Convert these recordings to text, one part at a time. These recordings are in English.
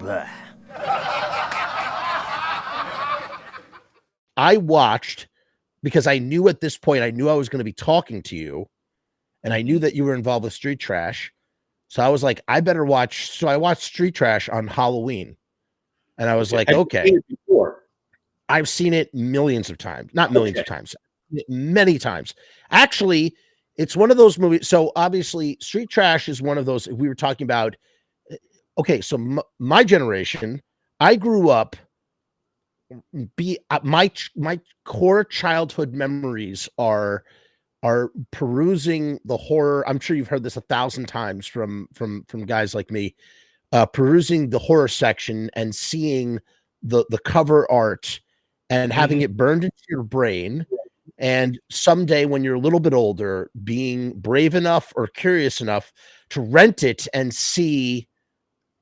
Bleh. I watched because I knew at this point, I knew I was going to be talking to you, and I knew that you were involved with Street Trash. So I was like, I better watch. So I watched Street Trash on Halloween, and I was like, okay. I've seen it millions of times, not millions of times, many times. Actually, it's one of those movies. So obviously, Street Trash is one of those we were talking about. Okay, so my generation, I grew up. My core childhood memories are perusing the horror. I'm sure you've heard this 1,000 times from guys like me, perusing the horror section and seeing the cover art and having it burned into your brain. And someday when you're a little bit older, being brave enough or curious enough to rent it and see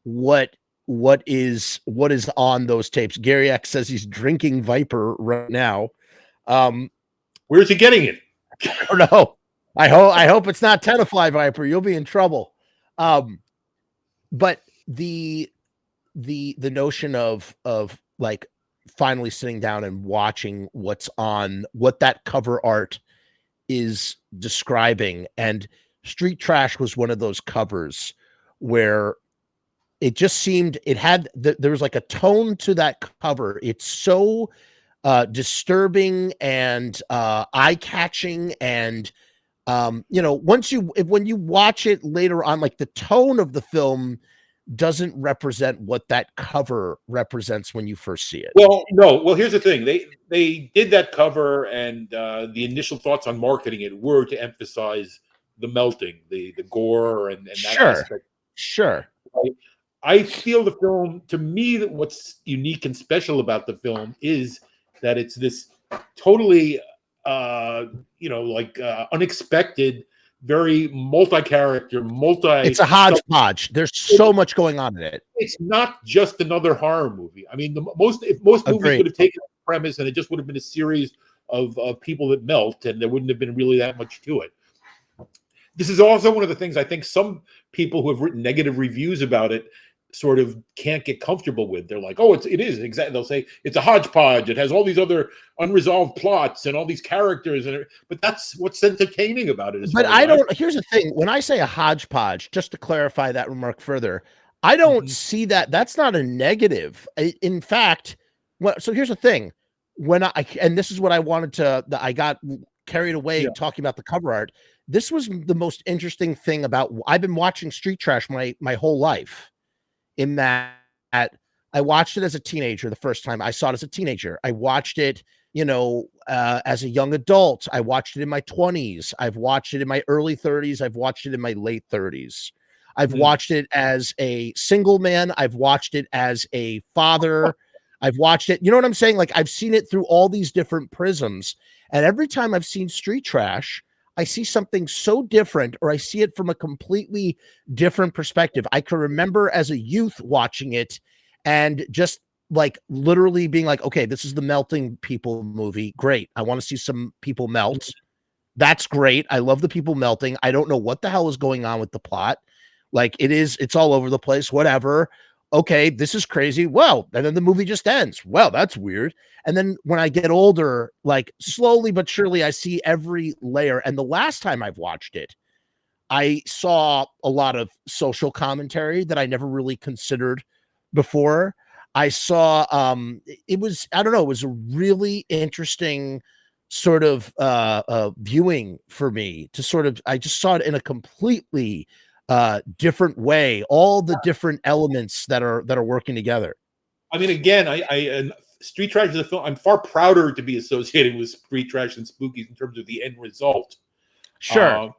what is on those tapes. Gary X says he's drinking Viper right now. Where's he getting it? I don't know. I hope it's not Tenafly Viper. You'll be in trouble. But the notion of like finally sitting down and watching what's on, what that cover art is describing, and Street Trash was one of those covers where it just seemed it had there was like a tone to that cover. It's so disturbing and eye-catching, and you know, when you watch it later on, like the tone of the film doesn't represent what that cover represents when you first see it. Well, no. Well, here's the thing. They did that cover, and the initial thoughts on marketing it were to emphasize the melting, the gore, and that aspect. Sure. Right? I feel the film, to me, that what's unique and special about the film is that it's this totally, unexpected, very multi-character, It's a hodgepodge. There's so much going on in it. It's not just another horror movie. I mean, most movies would have taken a premise and it just would have been a series of people that melt, and there wouldn't have been really that much to it. This is also one of the things I think some people who have written negative reviews about it sort of can't get comfortable with. They're like, oh, it is exactly. They'll say it's a hodgepodge. It has all these other unresolved plots and all these characters, but that's what's entertaining about it. But I don't. Here's the thing: when I say a hodgepodge, just to clarify that remark further, I don't see that. That's not a negative. In fact, so here's the thing: and this is what I wanted to. I got carried away talking about the cover art. This was the most interesting thing about. I've been watching Street Trash my whole life. In that I watched it as a teenager. The first time I saw it as a teenager, I watched it, as a young adult. I watched it in my 20s. I've watched it in my early 30s. I've watched it in my late 30s. I've watched it as a single man. I've watched it as a father. I've watched it. You know what I'm saying? Like, I've seen it through all these different prisms. And every time I've seen Street Trash, I see something so different, or I see it from a completely different perspective. I can remember as a youth watching it and just like literally being like, okay, this is the melting people movie. Great. I want to see some people melt. That's great. I love the people melting. I don't know what the hell is going on with the plot. Like, it's all over the place, whatever. Okay, this is crazy. Well, and then the movie just ends. Well, that's weird. And then when I get older, like slowly but surely, I see every layer. And the last time I've watched it, I saw a lot of social commentary that I never really considered before. I saw it was, I don't know, it was a really interesting sort of viewing for me to sort of, I just saw it in a completely different way, all the different elements that are working together. I mean, again, Street Trash is a film. I'm far prouder to be associated with Street Trash and Spookies in terms of the end result. Sure.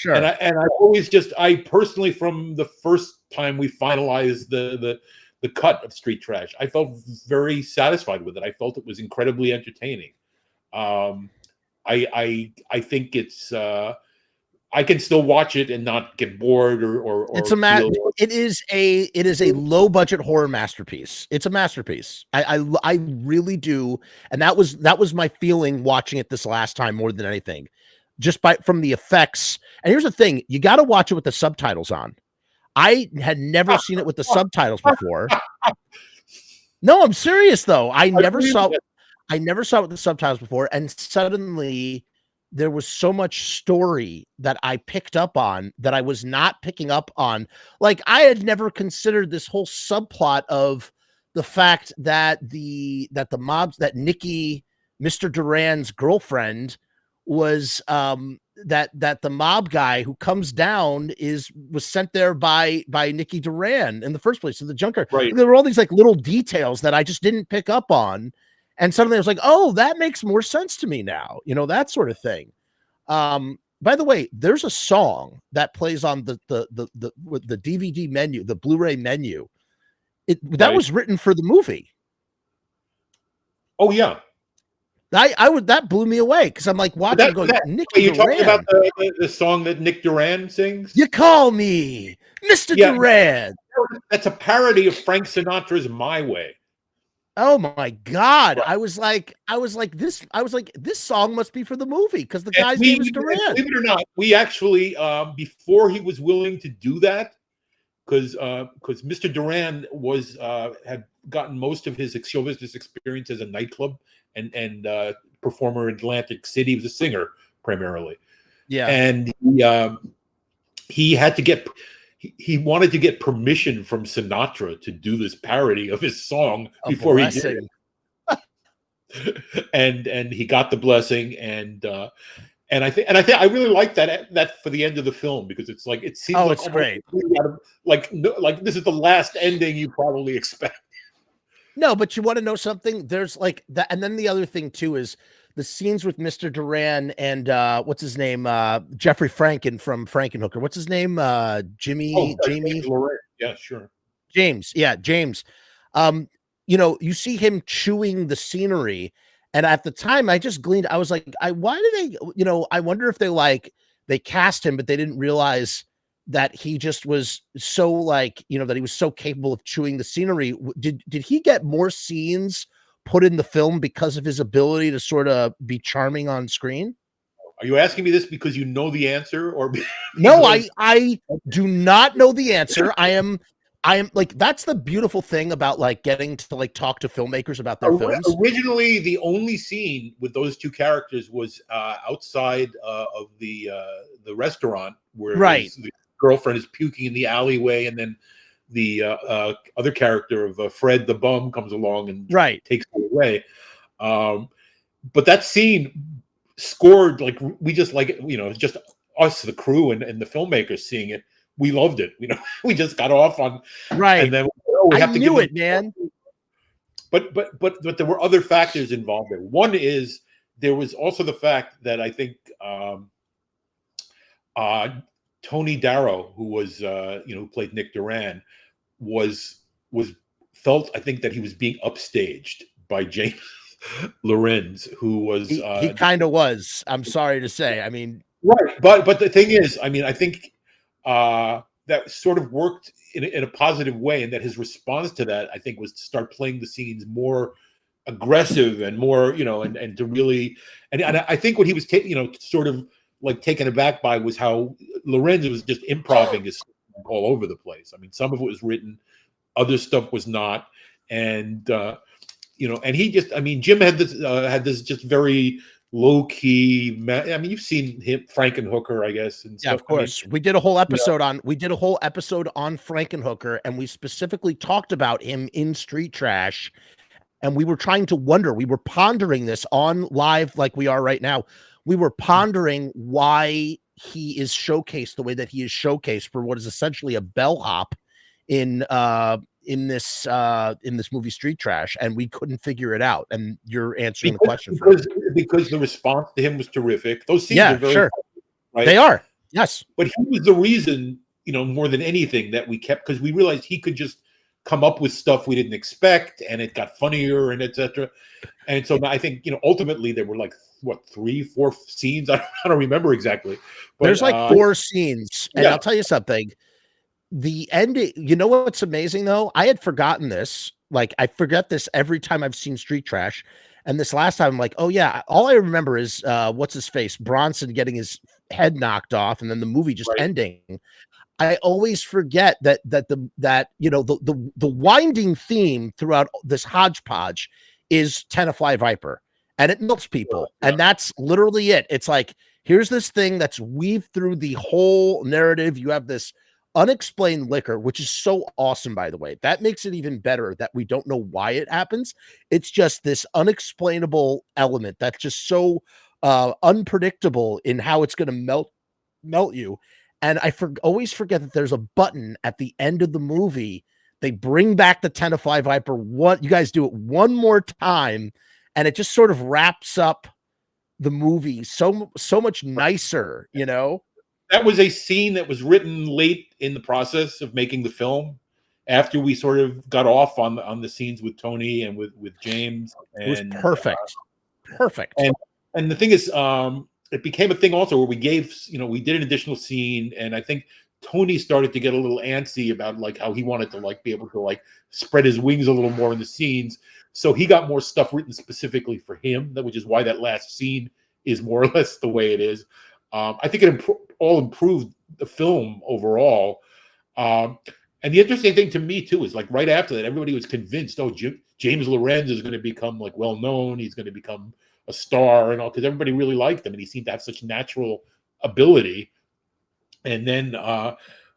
And I always I personally, from the first time we finalized the cut of Street Trash, I felt very satisfied with it. I felt it was incredibly entertaining. I think it's. I can still watch it and not get bored or it's it is a low budget horror masterpiece. It's a masterpiece. I really do. And that was my feeling watching it this last time more than anything, just from the effects. And here's the thing. You got to watch it with the subtitles on. I had never seen it with the subtitles before. No, I'm serious though. I never agree saw with it with the subtitles before, and suddenly there was so much story that I picked up on that I was not picking up on. Like, I had never considered this whole subplot of the fact that that Nikki, Mr. Duran's girlfriend, was that the mob guy who comes down was sent there by Nikki Duran in the first place, in the junkyard. Right. There were all these like little details that I just didn't pick up on. And suddenly I was like, oh, that makes more sense to me now, that sort of thing. By the way, there's a song that plays on the DVD menu, the Blu-ray menu. That was written for the movie. Oh yeah. That blew me away because I'm like watching going, Nikki you're Duran. talking about the song that Nick Duran sings? You call me Mr. Duran. That's a parody of Frank Sinatra's My Way. Oh my God. Right. I was like, this song must be for the movie because the guy's name is Duran. Believe it or not, we actually, before he was willing to do that, because Mr. Duran had gotten most of his show business experience as a nightclub and performer in Atlantic City. He was a singer primarily. Yeah. And he had to get... He wanted to get permission from Sinatra to do this parody of his song before he did it. and he got the blessing, and I really like that for the end of the film, because it's like it seems it's great. Like this is the last ending you probably expect. No, but you want to know something? There's like that, and then the other thing too is the scenes with Mr. Duran and what's his name? Jeffrey Franken from Frankenhooker. What's his name? Jamie. Yeah, sure. James. Yeah, James. You see him chewing the scenery, and at the time I just gleaned. I was like, why did they? I wonder if they cast him, but they didn't realize that he just was so that he was so capable of chewing the scenery. Did he get more scenes put in the film because of his ability to sort of be charming on screen? Are you asking me this because you know the answer, or no? I do not know the answer. I am like, that's the beautiful thing about like getting to like talk to filmmakers about their films. Originally, the only scene with those two characters was outside of the restaurant where the girlfriend is puking in the alleyway, and then the other character of Fred the bum comes along and takes it away. But that scene scored, like, we just like it, just us, the crew, and the filmmakers seeing it. We loved it. We just got off on and then we have to knew it, man. But there were other factors involved there. One is there was also the fact that I think Tony Darrow, who was who played Nick Duran, felt, I think, that he was being upstaged by James Lorenz, who was he kind of was. I'm sorry to say. I mean, right, but the thing is, I mean, I think that sort of worked in a positive way, and that his response to that, I think, was to start playing the scenes more aggressive and more, and to really, and I think what he was sort of like taken aback by was how Lorenz was just improvising his all over the place. I mean, some of it was written, other stuff was not, and and he just, I mean, Jim had this just very low key. I mean, you've seen him, Frankenhooker, I guess, and yeah, stuff. Of course. I mean, we did a whole episode on Frankenhooker, and we specifically talked about him in Street Trash, and we were trying to wonder, we were pondering this on live like we are right now. We were pondering why he is showcased the way that he is showcased for what is essentially a bellhop in this movie Street Trash, and we couldn't figure it out. And you're answering the question because the response to him was terrific. Those scenes are very funny, right? They are, yes. But he was the reason, more than anything, that we kept, because we realized he could just come up with stuff we didn't expect, and it got funnier and etc. And so I think ultimately there were like 3-4 scenes. I don't remember exactly. But there's like 4 scenes, and I'll tell you something. The ending, what's amazing though? I had forgotten this. Like, I forget this every time I've seen Street Trash. And this last time I'm like, oh yeah, all I remember is what's his face? Bronson getting his head knocked off, and then the movie just ending. I always forget that you know, the winding theme throughout this hodgepodge is Tenafly Viper, and it melts people, and that's literally it. It's like, here's this thing that's weaved through the whole narrative. You have this unexplained liquor, which is so awesome, by the way. That makes it even better that we don't know why it happens. It's just this unexplainable element that's just so unpredictable in how it's going to melt you. And I always forget that there's a button at the end of the movie. They bring back the Tenafly Viper. What, you guys do it one more time, and it just sort of wraps up the movie so much nicer, you know. That was a scene that was written late in the process of making the film, after we sort of got off on the scenes with Tony and with James. And, it was perfect. Perfect. And the thing is, it became a thing also where we gave, you know, we did an additional scene, and I think Tony started to get a little antsy about like how he wanted to like be able to like spread his wings a little more in the scenes. So he got more stuff written specifically for him, which is why that last scene is more or less the way it is. I think it all improved the film overall. And the interesting thing to me too is like right after that, everybody was convinced, oh, James Lorenz is going to become like well known. He's going to become a star and all, because everybody really liked him and he seemed to have such natural ability. And then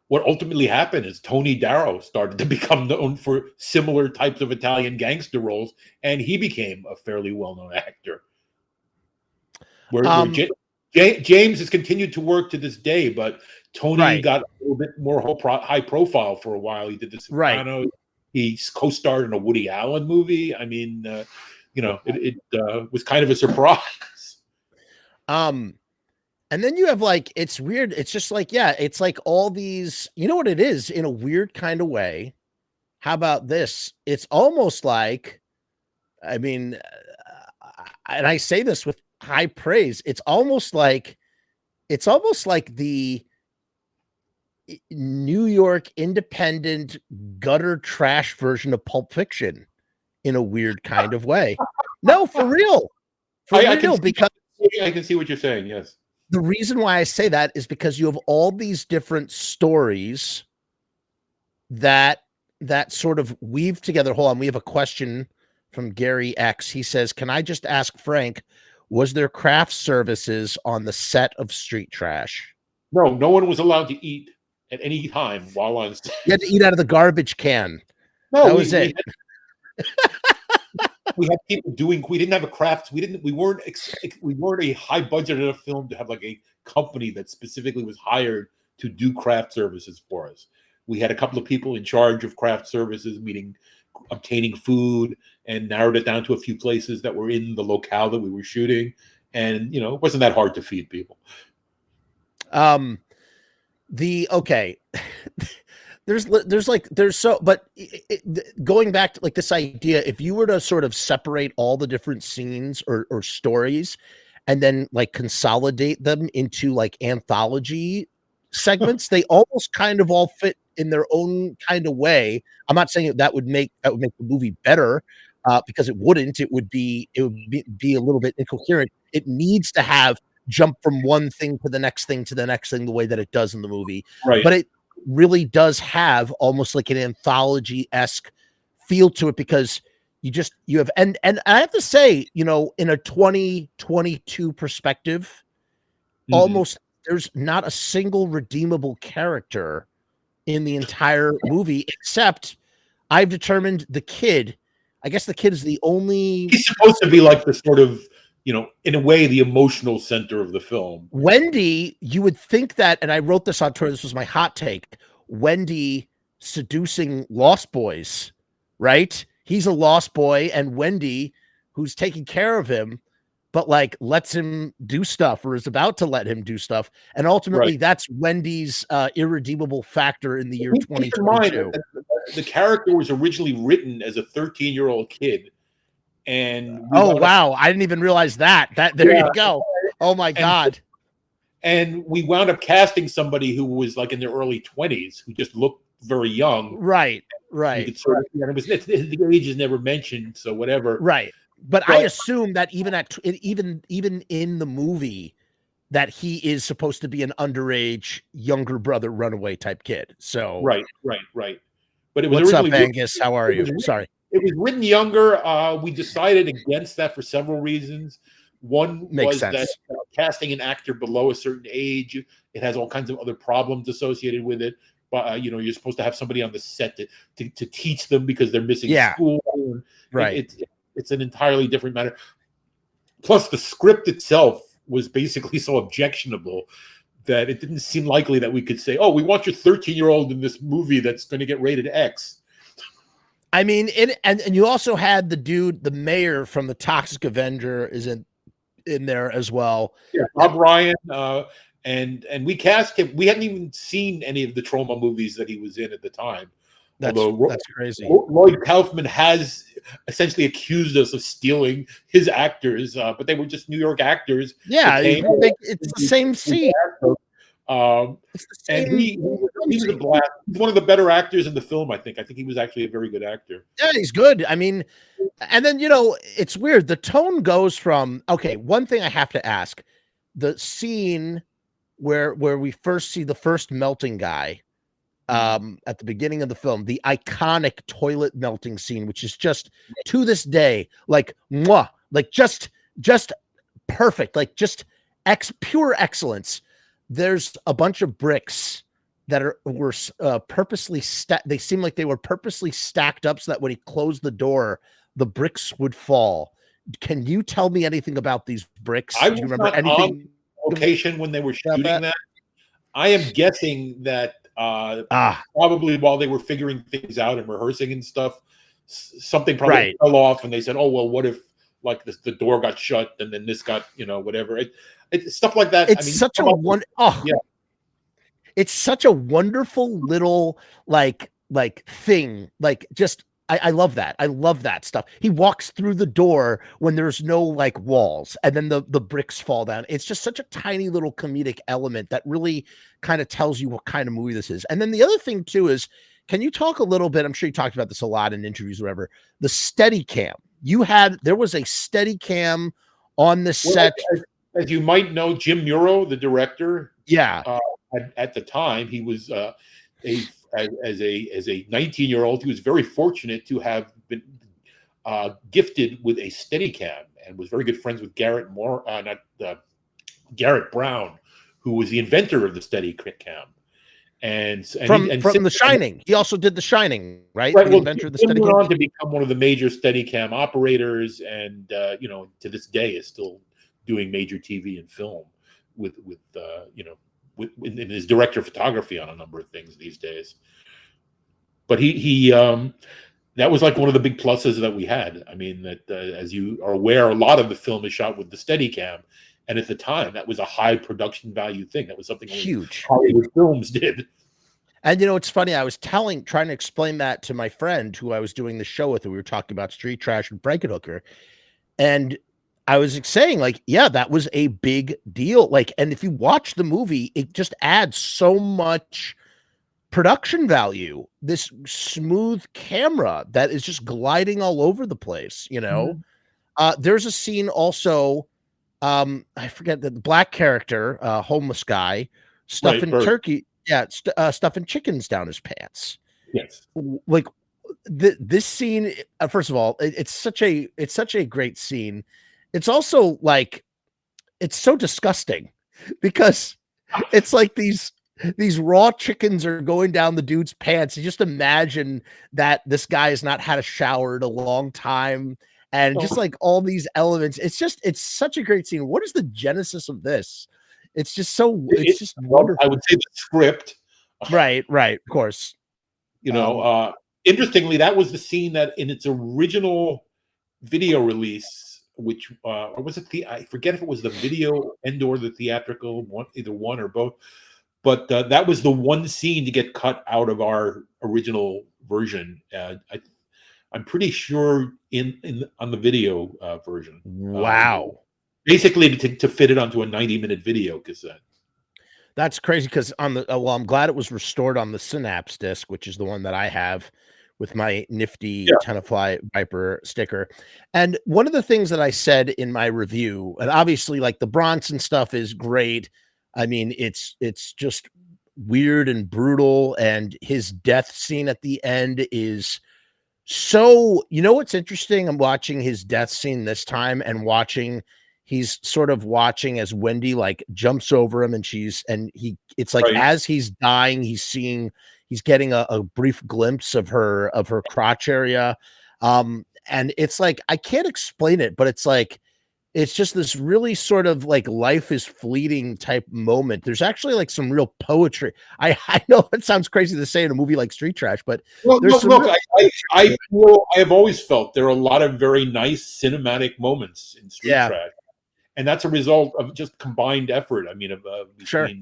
what ultimately happened is Tony Darrow started to become known for similar types of Italian gangster roles, and he became a fairly well-known actor. Where James has continued to work to this day, but Tony got a little bit more high profile for a while. He did The Sopranos. He co-starred in a Woody Allen movie. I mean, you know, it was kind of a surprise. And then you have like, it's weird. It's just like, yeah, it's like all these, you know what it is in a weird kind of way. How about this? It's almost like, I mean, and I say this with high praise. It's almost like the New York independent gutter trash version of Pulp Fiction in a weird kind of way. No, for real. Because I can see what you're saying. Yes. The reason why I say that is because you have all these different stories that sort of weave together. Hold on. We have a question from Gary X. He says, can I just ask Frank, was there craft services on the set of Street Trash? No one was allowed to eat at any time while on set. You had to eat out of the garbage can. No, that was it. We had people doing. We didn't have a craft. We weren't a high budget enough film to have like a company that specifically was hired to do craft services for us. We had a couple of people in charge of craft services, meaning obtaining food, and narrowed it down to a few places that were in the locale that we were shooting. And it wasn't that hard to feed people. Going back to like this idea, if you were to sort of separate all the different scenes or stories and then like consolidate them into like anthology segments, they almost kind of all fit in their own kind of way. I'm not saying that would make the movie better, because it wouldn't. It would be a little bit incoherent. It needs to have jump from one thing to the next thing to the next thing the way that it does in the movie. Right. But it really does have almost like an anthology-esque feel to it, because you have and I have to say, in a 2022 perspective, almost there's not a single redeemable character in the entire movie, except I've determined the kid. I guess the kid is the only. He's supposed to be like the sort of, in a way, the emotional center of the film. Wendy, you would think that, and I wrote this on Twitter, this was my hot take, Wendy seducing Lost Boys, right? He's a Lost Boy, and Wendy, who's taking care of him, but like lets him do stuff or is about to let him do stuff. And ultimately that's Wendy's irredeemable factor in the year 2022. The character was originally written as a 13-year-old kid. And wow, I didn't even realize that. There you go. Oh my God. And we wound up casting somebody who was like in their early 20s, who just looked very young. Right. The age is never mentioned, so whatever. Right. But I assume that even in the movie, that he is supposed to be an underage younger brother runaway type kid. So right. But it was what's up, originally Angus? How are you? Sorry. It was written younger. We decided against that for several reasons. One Makes was sense. that casting an actor below a certain age, it has all kinds of other problems associated with it. But you're supposed to have somebody on the set to teach them because they're missing school. Right. It's an entirely different matter. Plus, the script itself was basically so objectionable that it didn't seem likely that we could say, "Oh, we want your 13-year-old in this movie that's going to get rated X." I mean, and you also had the mayor from the Toxic Avenger is in there as well. Yeah, Bob Ryan, and we cast him. We hadn't even seen any of the Trauma movies that he was in at the time. That's crazy. Lloyd Kaufman has essentially accused us of stealing his actors, but they were just New York actors. Yeah, it's the same scene. And he was a blast. He's one of the better actors in the film, I think. I think he was actually a very good actor. Yeah, he's good. I mean, and then, it's weird. The tone goes from, okay, one thing I have to ask, the scene where we first see the first melting guy, at the beginning of the film, the iconic toilet melting scene, which is just to this day, like, mwah, like just perfect, like just pure excellence. There's a bunch of bricks that were purposely they seem like they were purposely stacked up so that when he closed the door, the bricks would fall. Can you tell me anything about these bricks? Do you remember anything on location when they were shooting that? I am guessing that probably while they were figuring things out and rehearsing and stuff, something probably fell off, and they said, "Oh well, what if like the door got shut and then this got whatever." It's stuff like that. It's such it's such a wonderful little like thing. Like just I love that. I love that stuff. He walks through the door when there's no like walls, and then the bricks fall down. It's just such a tiny little comedic element that really kind of tells you what kind of movie this is. And then the other thing too is, can you talk a little bit? I'm sure you talked about this a lot in interviews, or whatever. The steady cam. There was a steady cam on the set. As you might know, Jim Muro, the director. Yeah. At the time, he was as a 19-year-old, he was very fortunate to have been gifted with a Steadicam, and was very good friends with Garrett Brown, who was the inventor of the Steadicam. And from The Shining, he also did The Shining, right? Right. The inventor of the Steadicam. He went on to become one of the major Steadicam operators, and to this day is still doing major TV and film with his director of photography on a number of things these days. But he that was like one of the big pluses that we had. I mean, that as you are aware, a lot of the film is shot with the Steadicam, and at the time that was a high production value thing. That was something huge Hollywood films did. And it's funny, I was trying to explain that to my friend who I was doing the show with, and we were talking about Street Trash and Frankenhooker, and I was saying, like, yeah, that was a big deal. Like, and if you watch the movie, it just adds so much production value. This smooth camera that is just gliding all over the place, There's a scene also, I forget the black character, homeless guy, stuffing turkey. Yeah, stuffing chickens down his pants. Yes. Like this scene, first of all, it's such a great scene. It's also like, it's so disgusting because it's like these raw chickens are going down the dude's pants. You just imagine that this guy has not had a shower in a long time, and just like all these elements. It's such a great scene. What is the genesis of this? It's just so, it's just wonderful. I would say the script. Right, of course. Interestingly, that was the scene that in its original video release, which or was it I forget if it was the video and or the theatrical one, either one or both, but that was the one scene to get cut out of our original version. I'm pretty sure on the video version. Wow. Basically to fit it onto a 90-minute video cassette. That's crazy, because on the I'm glad it was restored on the Synapse disc, which is the one that I have, with my nifty Tenafly Viper sticker. And one of the things that I said in my review, and obviously like the Bronson stuff is great. I mean, it's just weird and brutal, and his death scene at the end is so, you know what's interesting? I'm watching his death scene this time and he's sort of watching as Wendy like jumps over him, and it's like as he's dying, he's getting a brief glimpse of her crotch area. And it's like, I can't explain it, but it's like, it's just this really sort of like life is fleeting type moment. There's actually like some real poetry. I know it sounds crazy to say in a movie like Street Trash, but I have always felt there are a lot of very nice cinematic moments in Street Trash, and that's a result of just combined effort. I mean, between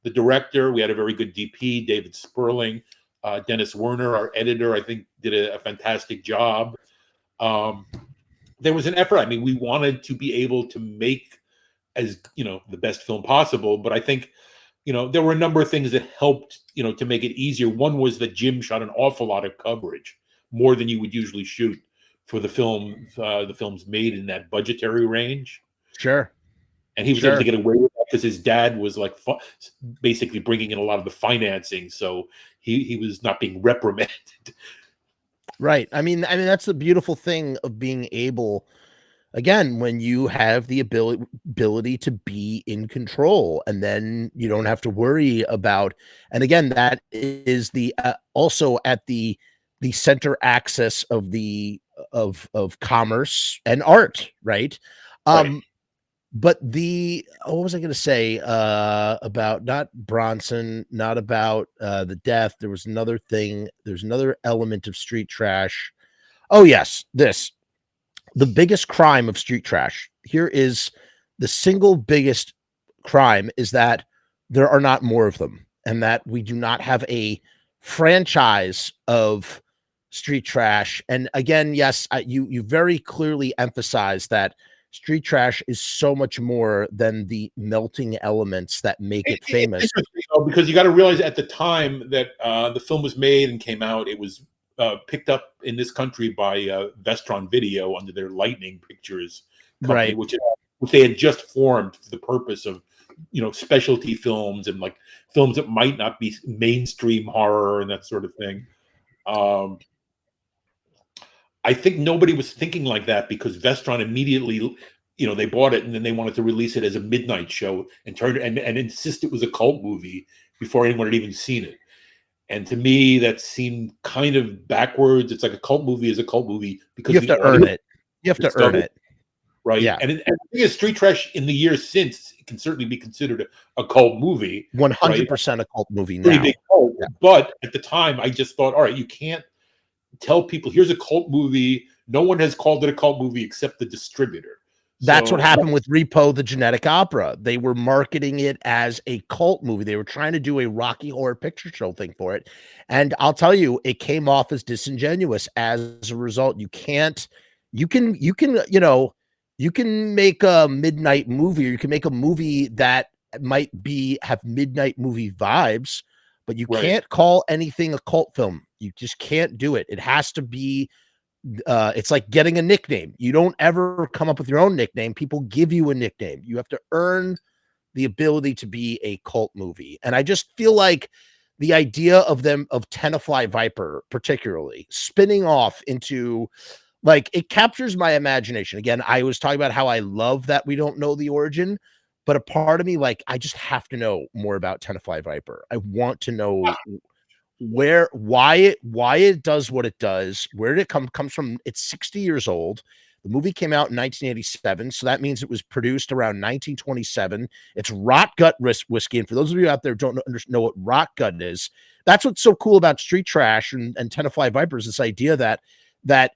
the director, we had a very good DP, David Sperling, Dennis Werner, our editor, I think did a fantastic job. There was an effort. I mean, we wanted to be able to make, as the best film possible, but I think there were a number of things that helped to make it easier. One was that Jim shot an awful lot of coverage, more than you would usually shoot for the films made in that budgetary range. Sure. And he was able to get away with that because his dad was like basically bringing in a lot of the financing, so he was not being reprimanded. Right. I mean, that's the beautiful thing of being able, again, when you have the ability to be in control, and then you don't have to worry about, and again, that is the also at the center axis of of commerce and art, right? But what was I going to say about not Bronson, not about the death? There was another thing. There's another element of Street Trash. Oh, yes. The biggest crime of Street Trash. Here is the single biggest crime, is that there are not more of them, and that we do not have a franchise of Street Trash. And again, yes, you very clearly emphasize that Street Trash is so much more than the melting elements that make it famous. Because you got to realize at the time that the film was made and came out, it was picked up in this country by Vestron Video under their Lightning Pictures company, which they had just formed for the purpose of specialty films and like films that might not be mainstream horror and that sort of thing. I think nobody was thinking like that because Vestron immediately, they bought it and then they wanted to release it as a midnight show and and insist it was a cult movie before anyone had even seen it. And to me, that seemed kind of backwards. It's like a cult movie is a cult movie because you have to earn it. You have to earn it. Right. Yeah. And the thing is, Street Trash in the years since can certainly be considered a cult movie. 100% a cult movie now. Pretty big cult. Yeah. But at the time, I just thought, all right, you can't tell people here's a cult movie. No one has called it a cult movie except the distributor. That's what happened with Repo, the Genetic Opera. They were marketing it as a cult movie. They were trying to do a Rocky Horror Picture Show thing for it. And I'll tell you, it came off as disingenuous as a result. You can make a midnight movie, or you can make a movie that might have midnight movie vibes, but you can't call anything a cult film. You just can't do it. It has to be, it's like getting a nickname. You don't ever come up with your own nickname. People give you a nickname. You have to earn the ability to be a cult movie. And I just feel like the idea of Tenafly Viper, particularly spinning off into, like, it captures my imagination. Again, I was talking about how I love that we don't know the origin, but a part of me, like, I just have to know more about Tenafly Viper. I want to know why it does what it does. Where did it comes from? It's 60 years old. The movie came out in 1987, so that means it was produced around 1927. It's rot gut whiskey, and for those of you out there who don't know what rot gut is, that's what's so cool about Street Trash and Tenafly Viper, is this idea that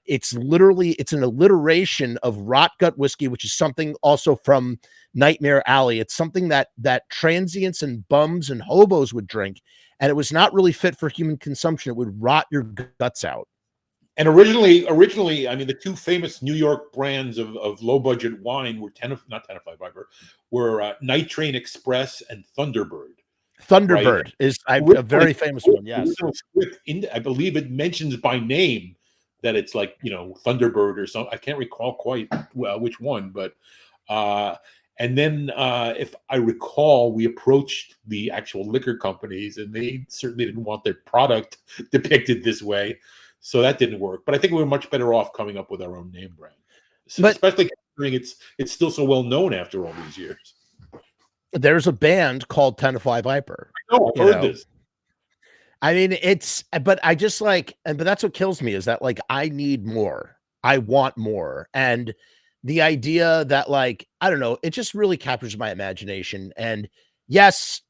it's an alliteration of rot gut whiskey, which is something also from Nightmare Alley. It's something that transients and bums and hobos would drink, and it was not really fit for human consumption. It would rot your guts out. And originally, I mean, the two famous New York brands of low budget wine were not Tenafly Viper, were Night Train Express and Thunderbird. Thunderbird is a very famous one. Yes. I believe it mentions by name that it's like, Thunderbird or something. I can't recall quite which one, but and then if I recall, we approached the actual liquor companies, and they certainly didn't want their product depicted this way, so that didn't work. But I think we were much better off coming up with our own name brand, especially considering it's still so well known after all these years. There's a band called 10 to 5 Viper. I know, I've heard this. I mean, but I just but that's what kills me, is that like, I need more. I want more. And the idea that like, I don't know, it just really captures my imagination. And yes,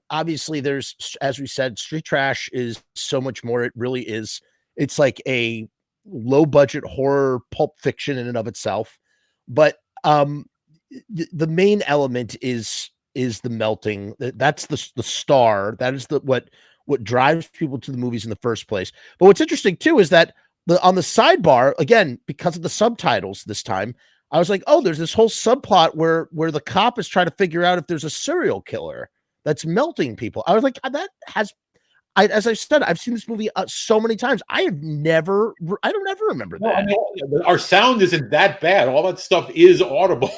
obviously there's, as we said, street trash is so much more. It really is. It's like a low budget horror Pulp Fiction in and of itself. But the main element is the melting. That's the star. That is what drives people to the movies in the first place. But what's interesting too is that on the sidebar, again, because of the subtitles this time, I was like, oh, there's this whole subplot where the cop is trying to figure out if there's a serial killer that's melting people. I was like, as I said, I've seen this movie so many times. I don't ever remember that. No, I mean, our sound isn't that bad. All that stuff is audible.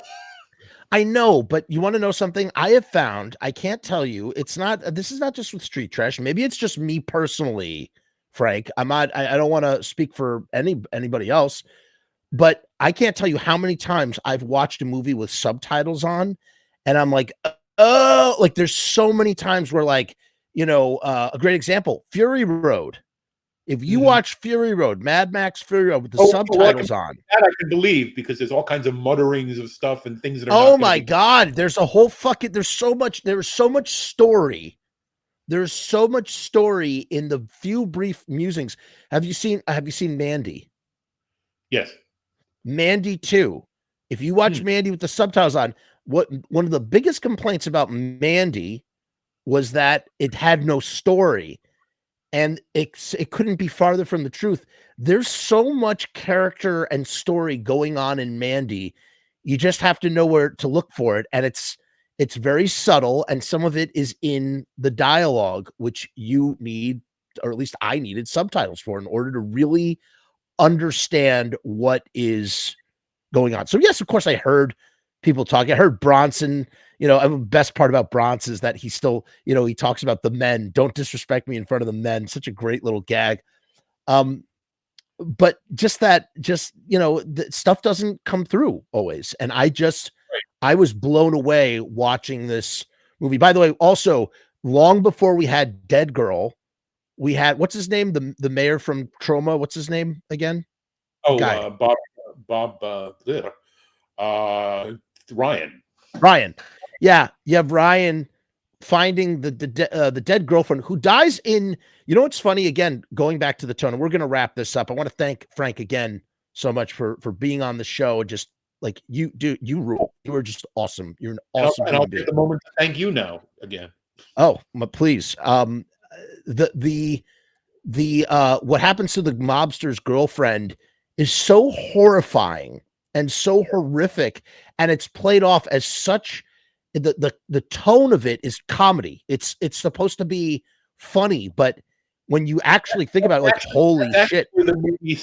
I know, but you want to know something? I have found, I can't tell you, this is not just with street trash. Maybe it's just me personally, Frank. I don't want to speak for anybody else, but I can't tell you how many times I've watched a movie with subtitles on, and I'm like, oh, like there's so many times where like, a great example, Fury Road. If you watch Fury Road, Mad Max Fury Road with the subtitles on. That I can believe, because there's all kinds of mutterings of stuff and things that are oh my God. There's a whole there's so much story. There's so much story in the few brief musings. Have you seen Mandy? Yes. Mandy 2. If you watch Mandy with the subtitles on, one of the biggest complaints about Mandy was that it had no story. And it couldn't be farther from the truth. There's so much character and story going on in Mandy. You just have to know where to look for it. And it's very subtle. And some of it is in the dialogue, which you need, or at least I needed subtitles for in order to really understand what is going on. So yes, of course I heard people talking. I heard Bronson, the best part about Bronson is that he still, he talks about the men. Don't disrespect me in front of the men. Such a great little gag. But the stuff doesn't come through always. And I was blown away watching this movie. By the way, also long before we had Dead Girl, we had, what's his name? The mayor from Troma. What's his name again? Oh, Ryan. Yeah, you have Ryan finding the dead girlfriend who dies in. What's funny? Again, going back to the tone, and we're going to wrap this up. I want to thank Frank again so much for being on the show, and just like you rule. You are just awesome. You're an awesome. And I'll take the moment to thank you now again. Oh, please. The what happens to the mobster's girlfriend is so horrifying and so horrific, and it's played off as such. The tone of it is comedy. It's supposed to be funny, but when you actually think about it, like, holy shit, where the movie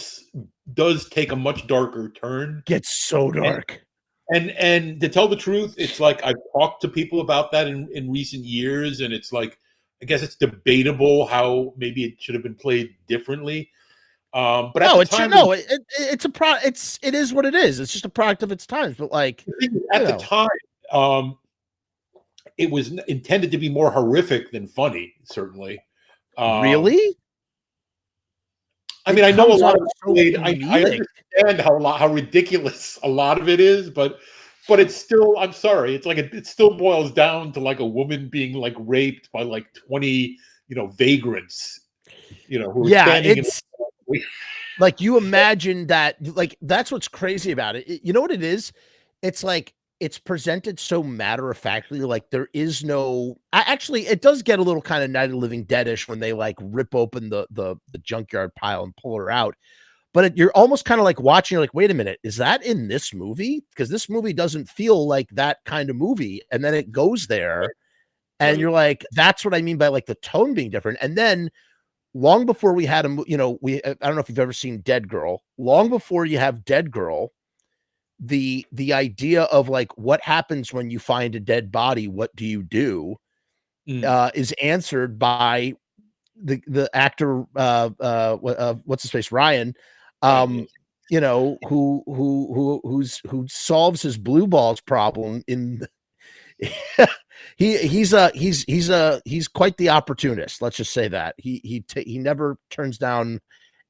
does take a much darker turn. Gets so dark. And to tell the truth, it's like I've talked to people about that in recent years, and it's like, I guess it's debatable how maybe it should have been played differently. But at the time, it is what it is. It's just a product of its times. But like at the time, it was intended to be more horrific than funny. Certainly. Really? I mean, I know a lot of it. I understand how ridiculous a lot of it is, but it's still. I'm sorry. It's like it still boils down to like a woman being like raped by like 20 vagrants. Who are standing like, you imagine that, like, that's what's crazy about it. You know what it is? It's like, it's presented so matter-of-factly, like there is no, actually, it does get a little kind of Night of the Living Dead-ish when they like rip open the junkyard pile and pull her out. But you're almost kind of like watching, you're like, wait a minute, is that in this movie? Because this movie doesn't feel like that kind of movie. And then it goes there. And you're like, that's what I mean by like the tone being different. And then long before we had I don't know if you've ever seen Dead Girl. Long before you have Dead Girl, the idea of like what happens when you find a dead body, what do you do, is answered by the actor what's his face, Ryan, who solves his blue balls problem in he's quite the opportunist. Let's just say that he never turns down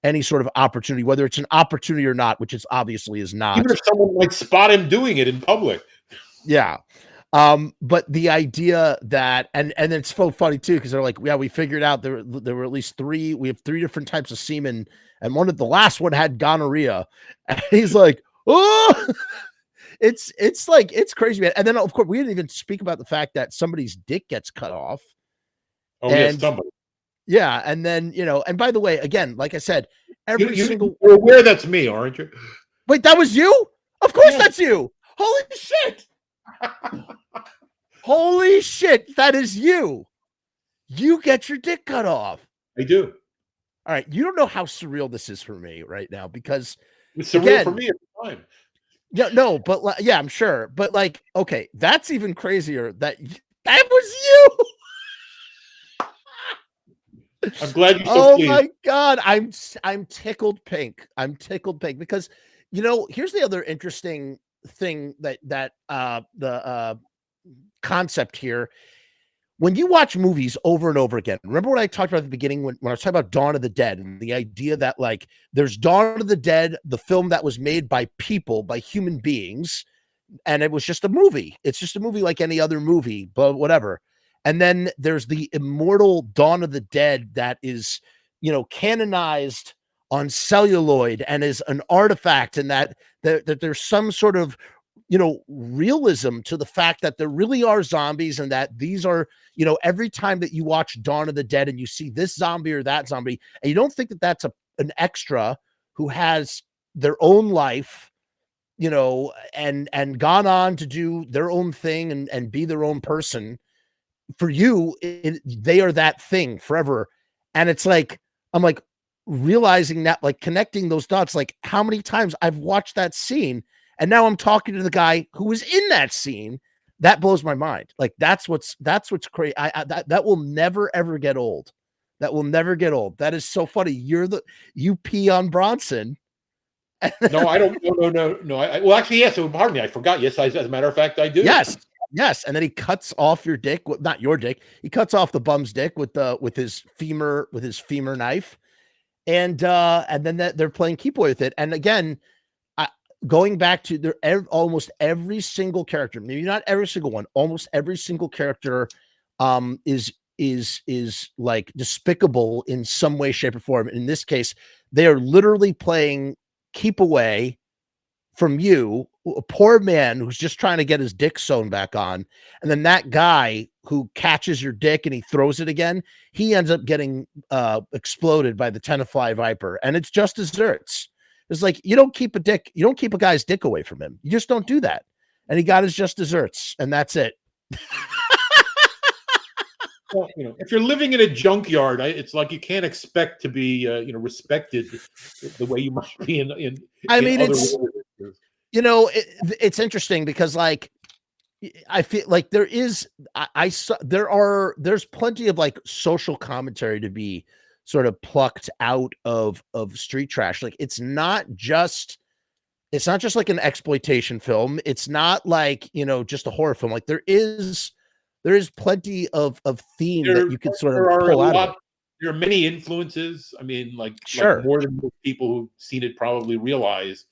any sort of opportunity, whether it's an opportunity or not, which is obviously is not. Even if someone might spot him doing it in public. Yeah. But the idea that, and it's so funny too, because they're like, yeah, we figured out there were at least we have 3 different types of semen, and the last one had gonorrhea. And he's like, oh, it's like, it's crazy, man. And then of course we didn't even speak about the fact that somebody's dick gets cut off. Oh, yes, somebody. Yeah, and then and by the way, again, like I said, you're aware that's me, aren't you? Wait, that was you? Of course, that's you. Holy shit! Holy shit! That is you. You get your dick cut off. I do. All right, you don't know how surreal this is for me right now, because it's surreal for me at the time. Yeah, no, but yeah, I'm sure. But like, okay, that's even crazier. That was you. I'm glad you're so pleased. My God, I'm tickled pink. I'm tickled pink because here's the other interesting thing that the concept here. When you watch movies over and over again, remember what I talked about at the beginning when I was talking about Dawn of the Dead and the idea that like there's Dawn of the Dead, the film that was made by people, by human beings, and it was just a movie. It's just a movie like any other movie, but whatever. And then there's the immortal Dawn of the Dead that is, canonized on celluloid and is an artifact, and that there's some sort of, realism to the fact that there really are zombies, and that these are, every time that you watch Dawn of the Dead and you see this zombie or that zombie, and you don't think that that's an extra who has their own life, and gone on to do their own thing and be their own person. For you, they are that thing forever. And it's like, I'm like realizing that, like connecting those dots, like how many times I've watched that scene, and now I'm talking to the guy who was in that scene. That blows my mind. Like that's what's crazy. That will never ever get old. That will never get old. That is so funny. You pee on Bronson. No, I don't. No. Well, actually, yes. Pardon me. I forgot. Yes, as a matter of fact, I do. Yes, and then he cuts off your dick, not your dick. He cuts off the bum's dick with his femur knife, and then they're playing keep away with it. And again, going back to almost every single character, maybe not every single one, almost every single character, is like despicable in some way, shape, or form. In this case, they are literally playing keep away from you, a poor man who's just trying to get his dick sewn back on. And then that guy who catches your dick and he throws it again, he ends up getting exploded by the Tenafly Viper. And it's just desserts. It's like, you don't keep a guy's dick away from him. You just don't do that. And he got his just desserts, and that's it. Well, if you're living in a junkyard, it's like you can't expect to be, respected the way you might be in it's interesting because, like, I feel like there's plenty of like social commentary to be sort of plucked out of street trash. Like, it's not just like an exploitation film. It's not like, just a horror film. Like there is plenty of theme that you can sort of pull out of it. There are many influences. I mean, like sure, more than most people who've seen it probably realize.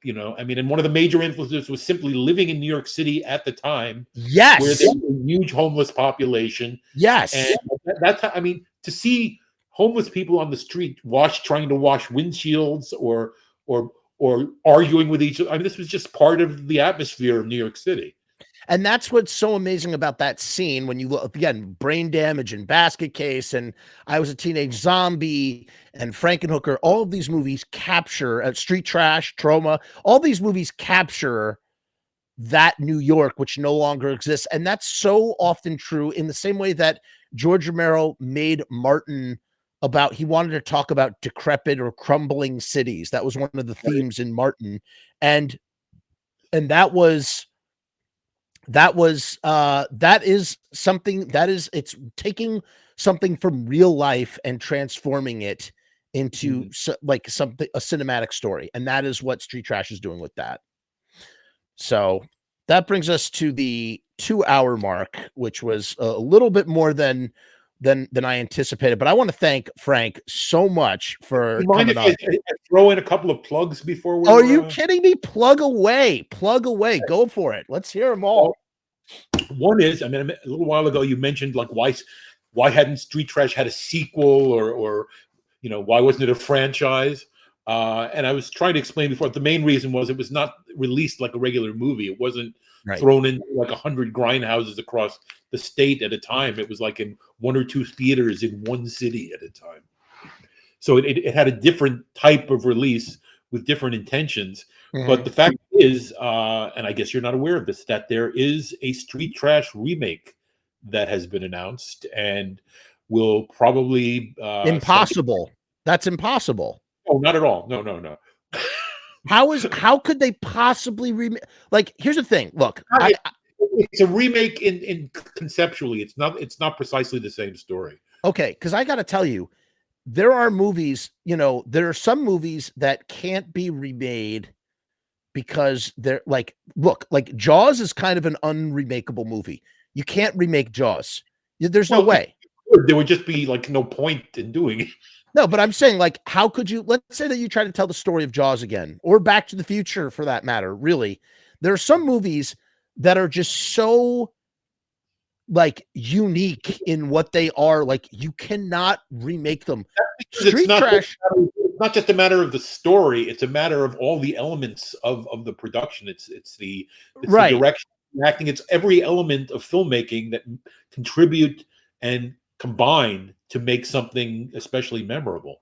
I mean, and one of the major influences was simply living in New York City at the time. Yes, where there was a huge homeless population. Yes, and that's how, I mean, to see homeless people on the street trying to wash windshields or arguing with each other. I mean, this was just part of the atmosphere of New York City. And that's what's so amazing about that scene when you look, again, Brain Damage and Basket Case and I Was a Teenage Zombie and Frankenhooker, all of these movies capture Street Trash, Trauma, all these movies capture that New York, which no longer exists. And that's so often true, in the same way that George Romero made Martin about, he wanted to talk about decrepit or crumbling cities. That was one of the themes in Martin. And that is something that is, it's taking something from real life and transforming it into like something, a cinematic story. And that is what Street Trash is doing with that. So that brings us to the 2-hour mark, which was a little bit more than I anticipated. But I want to thank Frank so much for coming on. I throw in a couple of plugs before we. Are you kidding me? Plug away, go for it. Let's hear them all. One is, I mean, a little while ago you mentioned like why hadn't Street Trash had a sequel, or you know, why wasn't it a franchise? And I was trying to explain before, the main reason was it was not released like a regular movie. It wasn't thrown in like 100 grindhouses across the state at a time. It was like in 1 or 2 theaters in one city at a time. So it had a different type of release with different intentions. But the fact is, and I guess you're not aware of this, that there is a Street Trash remake that has been announced and will probably impossible. That's impossible. Oh, not at all. No. How could they possibly remake? Like, here's the thing. Look, it's a remake in conceptually. It's not precisely the same story. Okay, because I got to tell you, there are movies. You know, there are some movies that can't be remade because they're like, look, like Jaws is kind of an unremakeable movie. You can't remake Jaws. There's no way. There would just be like no point in doing it. No, but I'm saying, like, how could you, let's say that you try to tell the story of Jaws again, or Back to the Future for that matter, really. There are some movies that are just so, like, unique in what they are. Like, you cannot remake them. Street Trash. It's not just a matter of the story. It's a matter of all the elements of the production. It's the direction, the acting. It's every element of filmmaking that contribute and combine to make something especially memorable.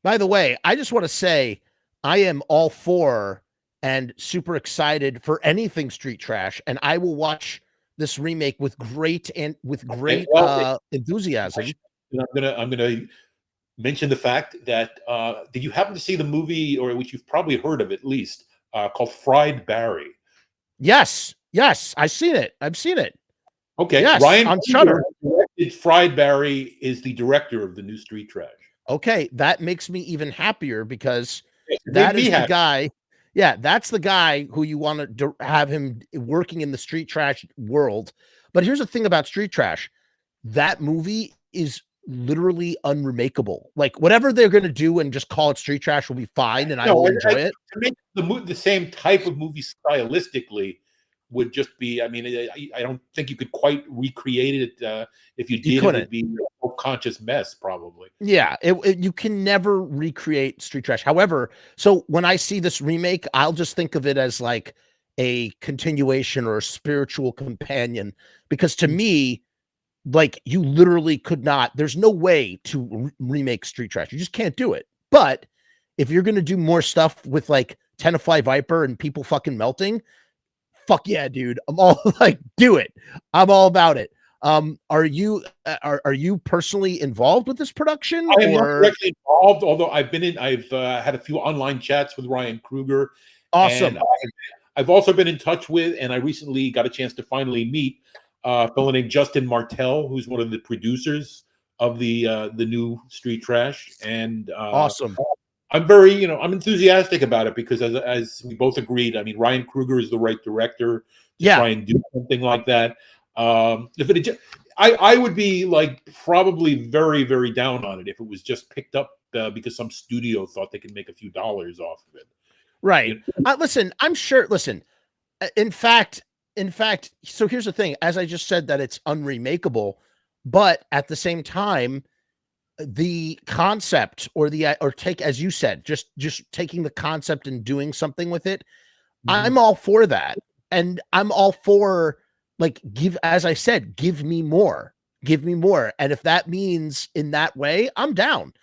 By the way, I just want to say I am all for and super excited for anything Street Trash, and I will watch this remake with great enthusiasm. I'm gonna mention the fact that did you happen to see the movie, or which you've probably heard of at least, called Fried Barry? Yes, I've seen it. Okay, yes, Ryan on Shudder. Fried Barry is the director of the new Street Trash. Okay, that makes me even happier, because that is the guy. Yeah, that's the guy who you want to have him working in the Street Trash world. But here's the thing about Street Trash. That movie is literally unremakeable. Like, whatever they're going to do and just call it Street Trash will be fine, and I will enjoy it. To make the same type of movie stylistically would just be, I mean, I don't think you could quite recreate it. If you did, it would be a conscious mess, probably. Yeah, you can never recreate Street Trash. However, so when I see this remake, I'll just think of it as like a continuation or a spiritual companion, because to me, like, you literally could not, there's no way to remake Street Trash. You just can't do it. But if you're going to do more stuff with like Tenafly Viper and people fucking melting, fuck yeah, dude. I'm all like, do it. I'm all about it. Are you personally involved with this production? I am not directly involved, although I've had a few online chats with Ryan Kruger. Awesome. I've also been in touch with, and I recently got a chance to finally meet a fellow named Justin Martell, who's one of the producers of the new Street Trash. And awesome. I'm very, I'm enthusiastic about it, because as we both agreed, I mean, Ryan Kruger is the right director to try and do something like that. If it, I would be like probably very, very down on it if it was just picked up because some studio thought they could make a few dollars off of it. Right. Listen, I'm sure. Listen, in fact, so here's the thing. As I just said, that it's unremakeable, but at the same time, the concept or take, as you said, just taking the concept and doing something with it. I'm all for that. And I'm all for, like, as I said, give me more. And if that means in that way, I'm down.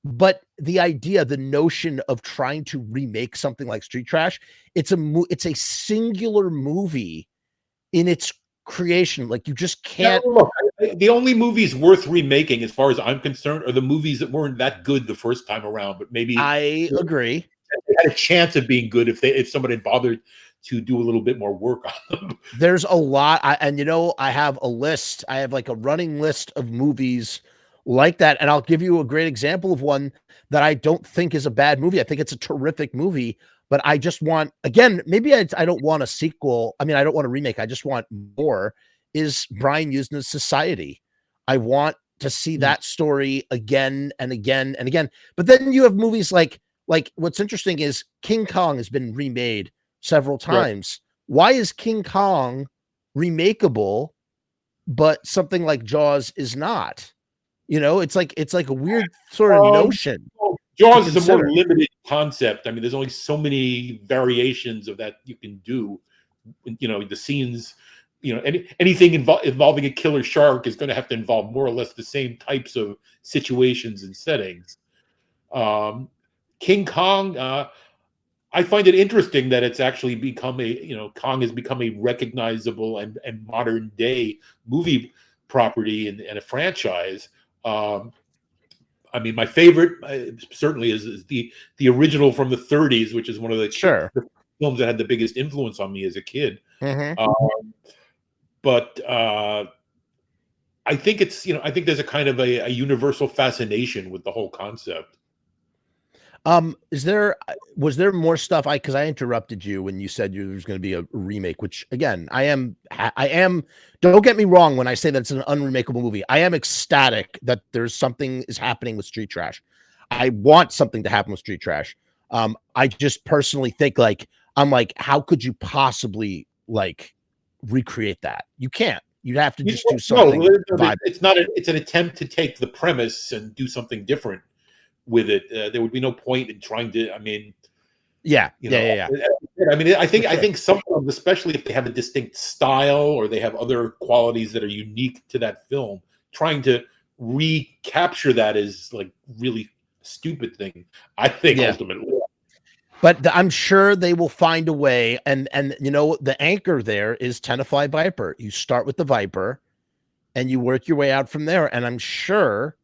But the idea, the notion of trying to remake something like Street Trash, it's a singular movie in its creation. Like, you just can't. Look, the only movies worth remaking, as far as I'm concerned, are the movies that weren't that good the first time around, but maybe I agree. they had a chance of being good if somebody had bothered to do a little bit more work on them. There's a lot. And I have a list. I have like a running list of movies like that. And I'll give you a great example of one that I don't think is a bad movie. I think it's a terrific movie, but I just want, again, maybe I don't want a sequel. I mean, I don't want a remake. I just want more, is Brian Usna's Society. I want to see that story again and again and again. But then you have movies like what's interesting is King Kong has been remade several times. Right. Why is King Kong remakeable, but something like Jaws is not? It's like a weird sort of notion. Jaws is a more limited concept. I mean, there's only so many variations of that you can do. The scenes, anything involving a killer shark is going to have to involve more or less the same types of situations and settings. King Kong, I find it interesting that it's actually become Kong has become a recognizable and modern day movie property and a franchise. I mean, my favorite certainly is the original from the 30s, which is one of the films that had the biggest influence on me as a kid. But I think I think there's a kind of a universal fascination with the whole concept. Was there more stuff? Because I interrupted you when you said there was going to be a remake, which again, I am, don't get me wrong when I say that it's an unremakeable movie. I am ecstatic that there's something is happening with Street Trash. I want something to happen with Street Trash. I just personally think I'm like, how could you possibly recreate that? You can't. You'd have to just do something. No, it's an attempt to take the premise and do something different with it. There would be no point in trying to. I mean, yeah. I mean, I think some of them, especially if they have a distinct style or they have other qualities that are unique to that film, trying to recapture that is like really stupid thing. I think ultimately. But I'm sure they will find a way. And the anchor there is Tenafly Viper. You start with the Viper, and you work your way out from there. And I'm sure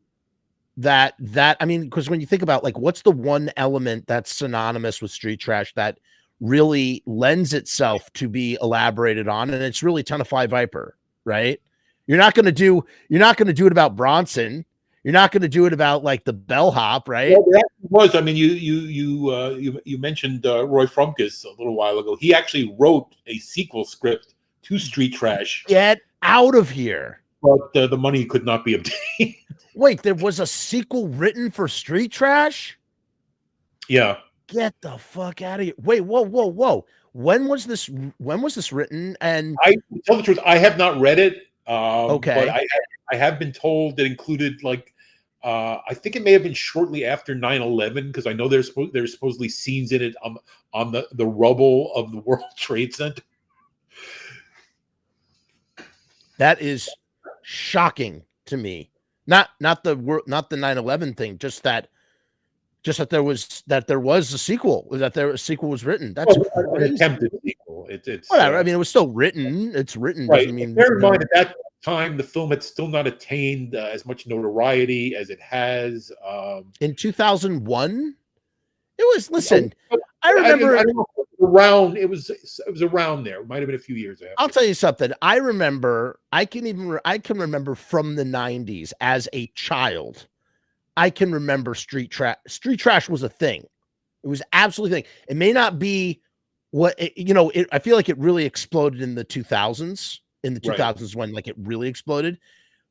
that I mean, because when you think about what's the one element that's synonymous with Street Trash that really lends itself to be elaborated on, and it's really Tenafly Viper, right? You're not going to do it about Bronson. You're not going to do it about the bellhop, right? Well, that was. I mean, you mentioned Roy Frumess a little while ago. He actually wrote a sequel script to Street Trash. Get out of here! But the money could not be obtained. Wait, there was a sequel written for Street Trash? Yeah. Get the fuck out of here! Wait, whoa! When was this written? And I tell the truth, I have not read it. Okay, but I have been told that included I think it may have been shortly after 9/11, because I know there's supposedly scenes in it on the rubble of the World Trade Center. That is shocking to me. Not the 9/11 thing, just that there was a sequel, that a sequel was written. That's an attempted sequel. It's whatever. I mean, it was still written. It's written. Right. Doesn't mean, bear in mind, at that time, the film had still not attained as much notoriety as it has. In 2001, it was. Listen, I remember. I don't know, around it was around there. It might have been a few years after. I'll tell you something. I remember. I can remember from the 90s as a child. I can remember Street Trash. Street Trash was a thing. It was absolutely a thing. It may not be what I feel like it really exploded in the 2000s. In the 2000s, when it really exploded.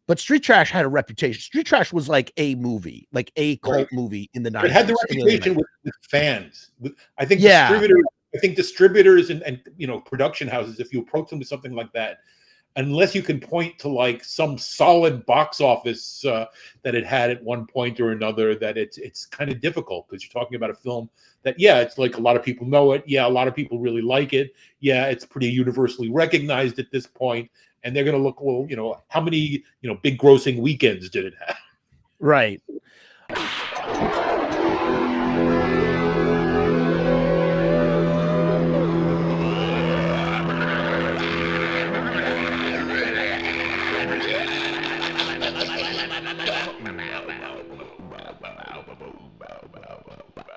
But Street Trash had a reputation. Street Trash was like a movie, like a cult movie in the 90s. It had the reputation with fans. I think distributors and production houses, if you approach them with something like that, unless you can point to some solid box office that it had at one point or another, that it's kind of difficult, because you're talking about a film that, it's a lot of people know it. Yeah, a lot of people really like it. Yeah, it's pretty universally recognized at this point. And they're going to look, well, how many, big grossing weekends did it have? Right. Bye.